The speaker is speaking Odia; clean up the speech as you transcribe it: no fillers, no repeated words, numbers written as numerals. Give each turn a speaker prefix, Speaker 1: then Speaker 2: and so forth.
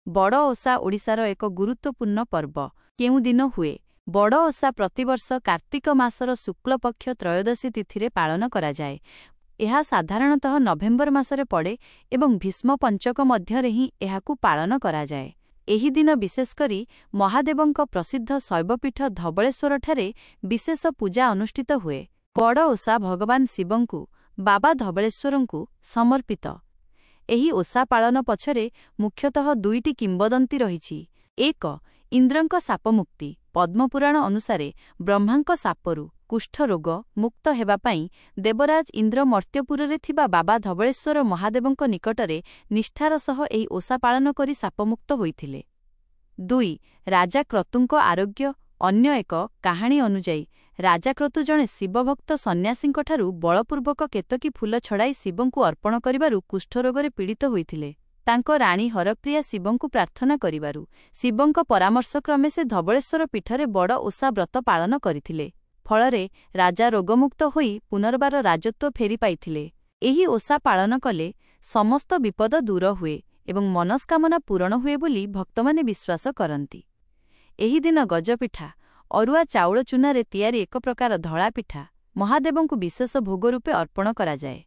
Speaker 1: ବଡ଼ ଓଷା ଓଡ଼ିଶାର ଏକ ଗୁରୁତ୍ୱପୂର୍ଣ୍ଣ ପର୍ବ। କେଉଁ ଦିନ ହୁଏ? ବଡ଼ ଓଷା ପ୍ରତିବର୍ଷ କାର୍ତ୍ତିକ ମାସର ଶୁକ୍ଳପକ୍ଷ ତ୍ରୟୋଦଶୀ ତିଥିରେ ପାଳନ କରାଯାଏ। ଏହା ସାଧାରଣତଃ ନଭେମ୍ବର ମାସରେ ପଡ଼େ ଏବଂ ଭୀଷ୍ମ ପଞ୍ଚକ ମଧ୍ୟରେ ହିଁ ଏହାକୁ ପାଳନ କରାଯାଏ। ଏହି ଦିନ ବିଶେଷକରି ମହାଦେବଙ୍କ ପ୍ରସିଦ୍ଧ ଶୈବପୀଠ ଧବଳେଶ୍ୱରଠାରେ ବିଶେଷ ପୂଜା ଅନୁଷ୍ଠିତ ହୁଏ। ବଡ଼ ଓଷା ଭଗବାନ ଶିବଙ୍କୁ, ବାବା ଧବଳେଶ୍ୱରଙ୍କୁ ସମର୍ପିତ। ଏହି ଓଷା ପାଳନ ପଛରେ ମୁଖ୍ୟତଃ ଦୁଇଟି କିମ୍ବଦନ୍ତୀ ରହିଛି। 1. ଇନ୍ଦ୍ରଙ୍କ ଶାପମୁକ୍ତି। ପଦ୍ମପୁରାଣ ଅନୁସାରେ ବ୍ରହ୍ମାଙ୍କ ଶାପରୁ କୁଷ୍ଠରୋଗ ମୁକ୍ତ ହେବା ପାଇଁ ଦେବରାଜ ଇନ୍ଦ୍ର ମର୍ତ୍ତ୍ୟପୁରରେ ଥିବା ବାବା ଧବଳେଶ୍ୱର ମହାଦେବଙ୍କ ନିକଟରେ ନିଷ୍ଠାର ସହ ଏହି ଓଷା ପାଳନ କରି ଶାପମୁକ୍ତ ହୋଇଥିଲେ। 2. ରାଜା କ୍ରତୁଙ୍କ ଆରୋଗ୍ୟ। ଅନ୍ୟ ଏକ କାହାଣୀ ଅନୁଯାୟୀ ରାଜା କ୍ରତୁ ଜଣେ ଶିବଭକ୍ତ ସନ୍ନ୍ୟାସୀଙ୍କଠାରୁ ବଳପୂର୍ବକ କେତକୀ ଫୁଲ ଛଡ଼ାଇ ଶିବଙ୍କୁ ଅର୍ପଣ କରିବାରୁ କୁଷ୍ଠରୋଗରେ ପୀଡ଼ିତ ହୋଇଥିଲେ। ତାଙ୍କ ରାଣୀ ହରପ୍ରିୟା ଶିବଙ୍କୁ ପ୍ରାର୍ଥନା କରିବାରୁ ଶିବଙ୍କ ପରାମର୍ଶକ୍ରମେ ସେ ଧବଳେଶ୍ୱର ପୀଠରେ ବଡ଼ ଓଷା ବ୍ରତ ପାଳନ କରିଥିଲେ। ଫଳରେ ରାଜା ରୋଗମୁକ୍ତ ହୋଇ ପୁନର୍ବାର ରାଜତ୍ୱ ଫେରି ପାଇଥିଲେ। ଏହି ଓଷା ପାଳନ କଲେ ସମସ୍ତ ବିପଦ ଦୂର ହୁଏ ଏବଂ ମନସ୍କାମନା ପୂରଣ ହୁଏ ବୋଲି ଭକ୍ତମାନେ ବିଶ୍ୱାସ କରନ୍ତି। ଏହି ଦିନ ଗଜପିଠା, ଅରୁଆ ଚାଉଳ ଚୂନାରେ ତିଆରି ଏକ ପ୍ରକାର ଧଳା ପିଠା ମହାଦେବଙ୍କୁ ବିଶେଷ ଭୋଗ ରୂପେ ଅର୍ପଣ କରାଯାଏ।